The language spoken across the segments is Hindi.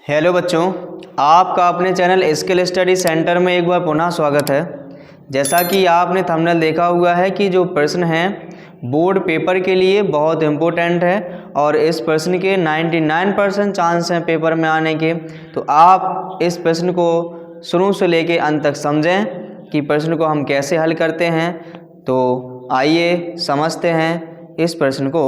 हेलो बच्चों, आपका अपने चैनल स्किल स्टडी सेंटर में एक बार पुनः स्वागत है। जैसा कि आपने थंबनेल देखा हुआ है कि जो प्रश्न हैं बोर्ड पेपर के लिए बहुत इम्पोर्टेंट है और इस प्रश्न के 99% चांस हैं पेपर में आने के। तो आप इस प्रश्न को शुरू से लेकर अंत तक समझें कि प्रश्न को हम कैसे हल करते हैं। तो आइए समझते हैं इस प्रश्न को।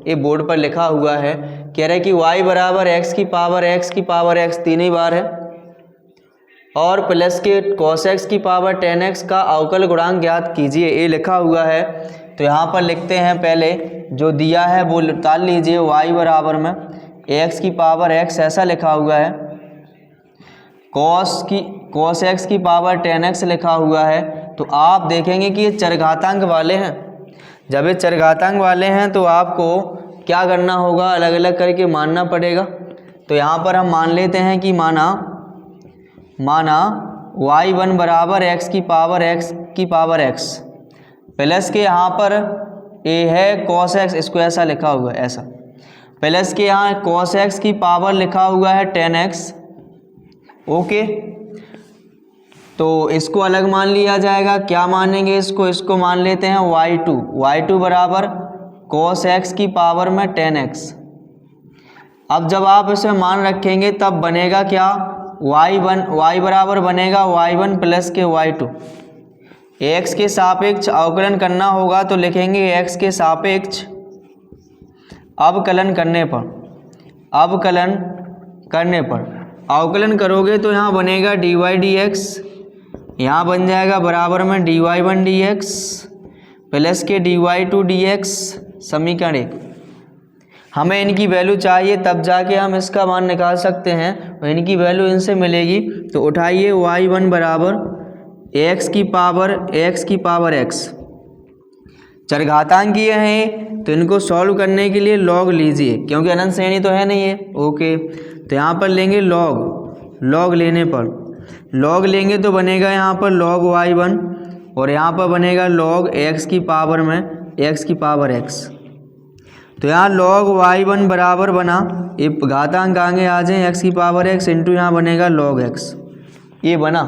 ये बोर्ड पर लिखा हुआ है, कह रहा है कि y बराबर x की पावर x 3 ही बार है और प्लस के cos x की पावर 10x का अवकल गुणांक ज्ञात कीजिए, ये लिखा हुआ है। तो यहाँ पर लिखते हैं, पहले जो दिया है वो निकाल लीजिए। y बराबर में x की पावर x ऐसा लिखा हुआ है, cos x की पावर 10x लिखा हुआ है। तो आप देखेंगे कि ये चरघातांक वाले हैं। जब ये चरघातांक वाले हैं तो आपको क्या करना होगा, अलग अलग करके मानना पड़ेगा। तो यहाँ पर हम मान लेते हैं कि माना y1 बराबर x की पावर x प्लस के यहाँ पर a है cos x, इसको ऐसा लिखा हुआ है, ऐसा प्लस के यहाँ cos x की पावर लिखा हुआ है 10x। ओके, तो इसको अलग मान लिया जाएगा। क्या मानेंगे इसको मान लेते हैं y2 बराबर cos x की पावर में 10x। अब जब आप इसे मान रखेंगे तब बनेगा क्या, y बराबर बनेगा y1 प्लस के y2। x के सापेक्ष अवकलन करना होगा तो लिखेंगे x के सापेक्ष अवकलन करने पर अवकलन करोगे तो यहाँ बनेगा dy dx, यहाँ बन जाएगा बराबर में dy1 dx प्लस के dy2 dx। समीकरण 1। हमें इनकी वैल्यू चाहिए तब जाके हम इसका मान निकाल सकते हैं और इनकी वैल्यू इनसे मिलेगी। तो उठाइए y1 बराबर x की पावर x। चरघातांक ये हैं तो इनको सॉल्व करने के लिए लॉग लीजिए, क्योंकि अनंत श्रेणी तो है नहीं है। ओके, तो यहाँ पर लेंगे लॉग लेने पर लॉग लेंगे तो बनेगा यहाँ पर log y1 और यहाँ पर बनेगा log x की पावर में x की पावर x। तो यहाँ log y1 बराबर बना, ये घातांक आगे आ जाए x की पावर x इंटू यहाँ बनेगा log x। ये बना,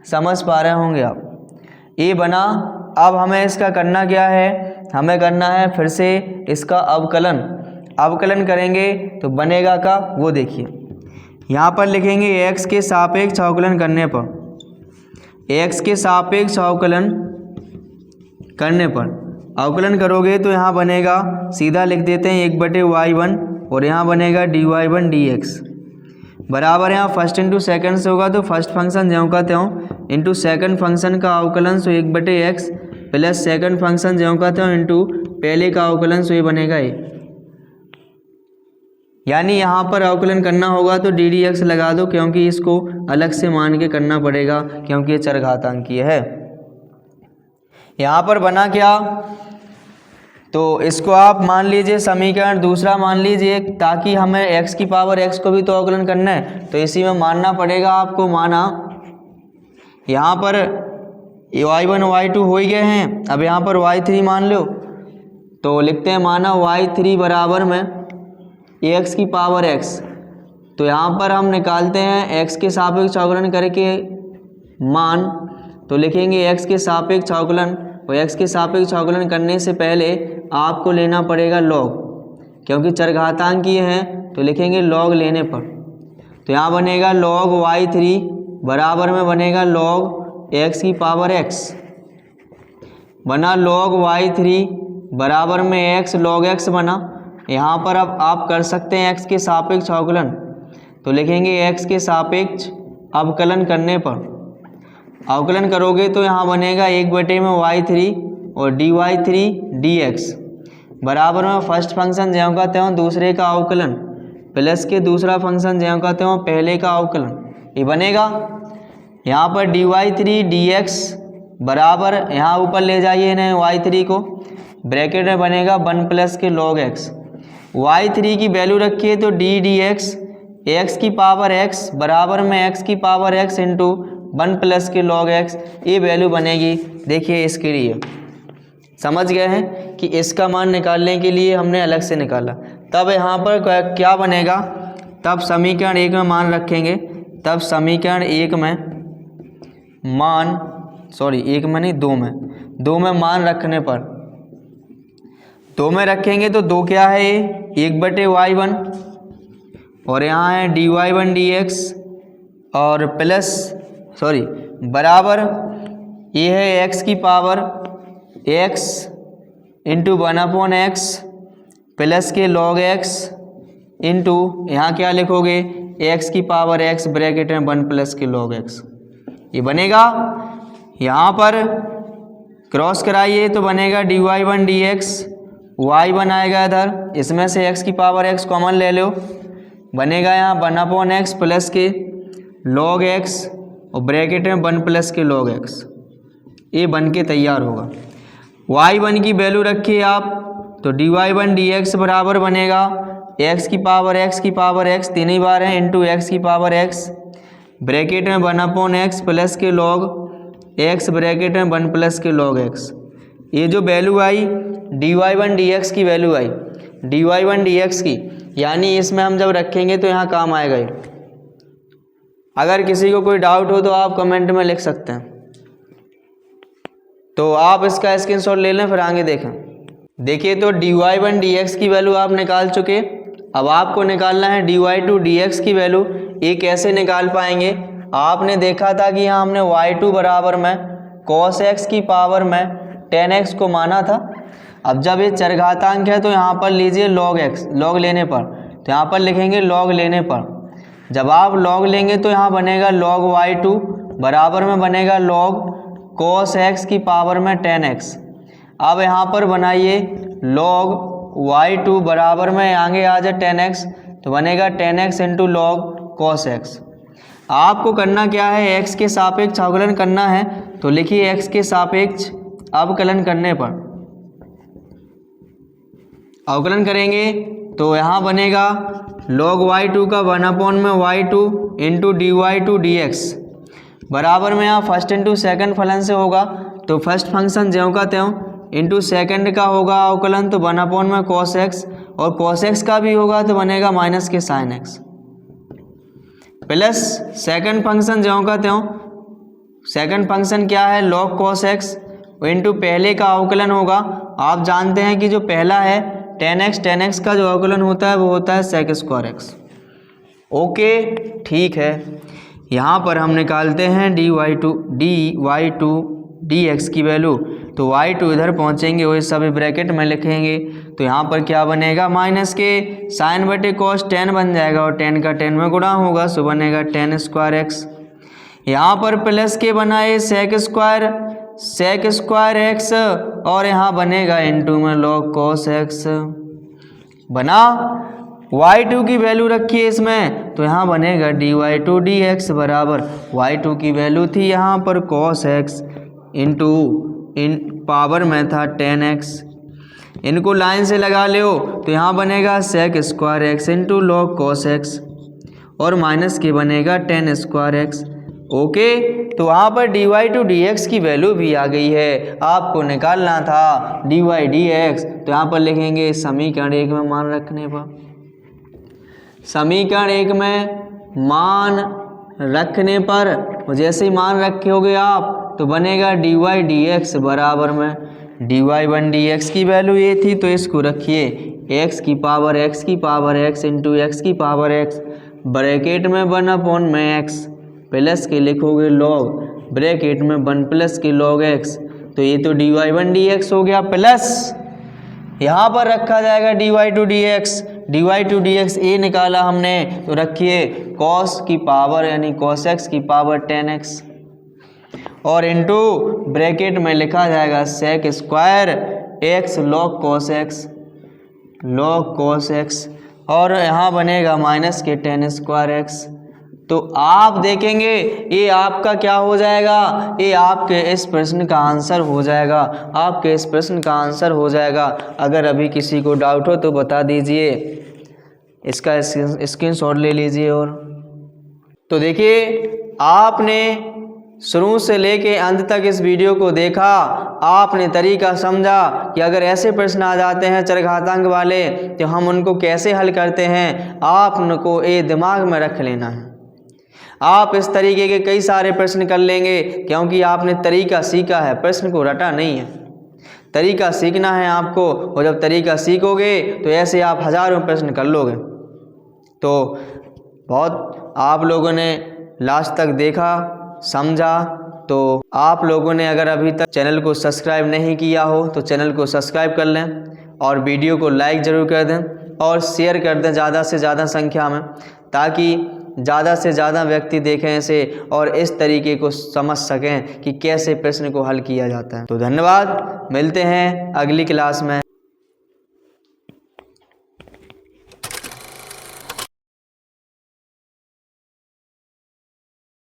समझ पा रहे होंगे आप, ये बना। अब हमें इसका करना क्या है, हमें करना है फिर से इसका अवकलन करेंगे तो बनेगा का, वो देखिए यहाँ पर लिखेंगे x के सापेक्ष अवकलन करने पर, x के सापेक्ष अवकलन करोगे तो यहाँ बनेगा, सीधा लिख देते हैं 1/y1 और यहाँ बनेगा dy1 dx बराबर, यहाँ फर्स्ट इंटू सेकंड से होगा तो फर्स्ट फंक्शन ज्यों का त्यों इंटू सेकंड फंक्शन का अवकलन, सो 1/x प्लस सेकंड फंक्शन ज्यों का त्यों इंटू पहले का अवकलन, सो ये बनेगा ये। यानी यहाँ पर अवकलन करना होगा तो डी एक्स लगा दो, क्योंकि इसको अलग से मान के करना पड़ेगा क्योंकि ये चरघातांकीय है। यहाँ पर बना क्या, तो इसको आप मान लीजिए समीकरण दूसरा मान लीजिए, ताकि हमें x की पावर x को भी तो अवकलन करना है तो इसी में मानना पड़ेगा आपको। माना यहाँ पर y1 y2 हो ही गए हैं, अब यहाँ पर y3 मान लो तो लिखते हैं माना y3 बराबर में x की पावर x। तो यहाँ पर हम निकालते हैं x के सापेक्ष अवकलन करके मान, तो लिखेंगे x के सापेक्ष अवकलन, और x के सापेक्ष अवकलन करने से पहले आपको लेना पड़ेगा log, क्योंकि चरघातांकीय हैं तो लिखेंगे log लेने पर। तो यहाँ बनेगा log y3 बराबर में बनेगा log x की पावर x, बना log y3 बराबर में x log x बना। यहाँ पर अब आप कर सकते हैं x के सापेक्ष अवकलन, तो लिखेंगे x के सापेक्ष अवकलन करने पर अवकलन करोगे तो यहाँ बनेगा 1/y3 और dy3 dx बराबर में फर्स्ट फंक्शन ज्यों का त्यों दूसरे का अवकलन प्लस के दूसरा फंक्शन ज्यों का त्यों पहले का अवकलन, ये बनेगा। यहाँ पर dy3 dx बराबर, यहाँ ऊपर ले जाइए ना y3 को, ब्रैकेट में बनेगा 1 प्लस के log x। y3 की वैल्यू रखिए तो d dx x की पावर x बराबर में x की पावर x इंटू 1 प्लस के log x, ये वैल्यू बनेगी। देखिए इसके लिए समझ गए हैं कि इसका मान निकालने के लिए हमने अलग से निकाला, तब यहाँ पर क्या बनेगा, तब समीकरण 1 में मान रखेंगे, तब समीकरण 1 में मान, सॉरी 1 में नहीं 2 में मान रखने पर, 2 में रखेंगे तो 2 क्या है ये 1/y1 और यहाँ है dy1 dx और प्लस सॉरी बराबर ये है x की power x into 1/x plus के log x इंटू यहाँ क्या लिखोगे x की पावर x ब्रैकेट में 1 प्लस के log x। ये बनेगा, यहाँ पर क्रॉस कराइए तो बनेगा dy1 dx, y1 आएगा इधर, इसमें से x की पावर x कॉमन ले लो, बनेगा यहाँ 1/x प्लस के log x और ब्रैकेट में 1 प्लस के log x। ये बन के तैयार होगा। y1 की वैल्यू रखिए आप तो dy1 dx बराबर बनेगा x की पावर x 3 बार है इंटू x की पावर x ब्रैकेट में 1/x प्लस के log x ब्रैकेट में 1 प्लस के log x। ये जो वैल्यू आई dy1 dx की वैल्यू आई dy1 dx की, यानी इसमें हम जब रखेंगे तो यहाँ काम आएगा ये। अगर किसी को कोई डाउट हो तो आप कमेंट में लिख सकते हैं, तो आप इसका स्क्रीनशॉट ले लें फिर आगे देखें। देखिए तो dy1 dx की वैल्यू आप निकाल चुके, अब आपको निकालना है dy2 dx की वैल्यू। ये कैसे निकाल पाएंगे, आपने देखा था कि यहाँ हमने y2 बराबर में cos x की पावर में tan x को माना था। अब जब ये चरघातांक है तो यहाँ पर लीजिए log x, log लेने पर, तो यहाँ पर लिखेंगे log लेने पर। जब आप log लेंगे तो यहाँ बनेगा log y2 बराबर में बनेगा log cos x की पावर में tan x। अब यहाँ पर बनाइए log y2 बराबर में आगे आ जाए tan x, तो बनेगा tan x into log cos x। आपको करना क्या है, x के सापेक्ष अवकलन करना है, तो लिखिए x के सापेक्ष अवकलन करने पर अवकलन करेंगे तो यहाँ बनेगा log y2 का 1/y2 इंटू dy2 dx बराबर में यहाँ फर्स्ट इंटू सेकंड फलन से होगा तो फर्स्ट फंक्शन ज्यों का त्यों इंटू सेकंड का होगा अवकलन तो 1 में cos x और cos x का भी होगा तो बनेगा माइनस के sin x plus second function ज्यों का त्यों, सेकंड फंक्शन क्या है log cos x इंटू पहले का अवकलन होगा। आप जानते हैं कि जो पहला है tan x का जो अवकलन होता है वो होता है sec स्क्वायर x। ओके ठीक है, यहाँ पर हम निकालते हैं dy2 dx की वैल्यू, तो y2 इधर पहुँचेंगे वही सभी ब्रैकेट में लिखेंगे, तो यहाँ पर क्या बनेगा माइनस के साइन बटे कॉस tan बन जाएगा और tan का tan में गुणा होगा सो बनेगा tan स्क्वायर x। यहाँ पर प्लस के बनाए sec स्क्वायर x और यहाँ बनेगा इंटू में log cos x बना। y2 की वैल्यू रखिए इसमें तो यहाँ बनेगा dy2 dx बराबर y2 की वैल्यू थी यहाँ पर cos x इंटू इन पावर में था tan x, इनको लाइन से लगा लो तो यहाँ बनेगा sec square x into log cos x और माइनस के बनेगा tan स्क्वायर x। ओके तो वहाँ पर dy2 dx की वैल्यू भी आ गई है, आपको निकालना था dy dx, तो यहाँ पर लिखेंगे समीकरण 1 में मान रखने पर, समीकरण 1 में मान रखने पर जैसे ही मान रखे होगे आप तो बनेगा dy dx बराबर में dy1 dx की वैल्यू ये थी तो इसको रखिए x की पावर x इंटू x की पावर x ब्रैकेट में 1/x प्लस के लिखोगे log ब्रैकेट में 1 प्लस के log x, तो ये तो dy1 dx हो गया प्लस यहाँ पर रखा जाएगा dy2 dx ए निकाला हमने तो रखिए cos की पावर यानी cos x की पावर tan x और इंटू ब्रैकेट में लिखा जाएगा sec square x log cos x और यहाँ बनेगा माइनस के tan स्क्वायर x। तो आप देखेंगे ये आपका क्या हो जाएगा, ये आपके इस प्रश्न का आंसर हो जाएगा, आपके इस प्रश्न का आंसर हो जाएगा। अगर अभी किसी को डाउट हो तो बता दीजिए, इसका स्क्रीनशॉट ले लीजिए। और तो देखिए आपने शुरू से लेके अंत तक इस वीडियो को देखा, आपने तरीका समझा कि अगर ऐसे प्रश्न आ जाते हैं चरघातांक वाले तो हम उनको कैसे हल करते हैं, आपको ये दिमाग में रख लेना है। आप इस तरीके के कई सारे प्रश्न कर लेंगे क्योंकि आपने तरीका सीखा है, प्रश्न को रटा नहीं है। तरीका सीखना है आपको, और जब तरीका सीखोगे तो ऐसे आप हज़ारों प्रश्न कर लोगे। तो बहुत आप लोगों ने लास्ट तक देखा, समझा। तो आप लोगों ने अगर अभी तक चैनल को सब्सक्राइब नहीं किया हो तो चैनल को सब्सक्राइब कर लें और वीडियो को लाइक ज़रूर कर दें और शेयर कर दें ज़्यादा से ज़्यादा संख्या में, ताकि ज़्यादा से ज़्यादा व्यक्ति देखें इसे और इस तरीके को समझ सकें कि कैसे प्रश्न को हल किया जाता है। तो धन्यवाद, मिलते हैं अगली क्लास में।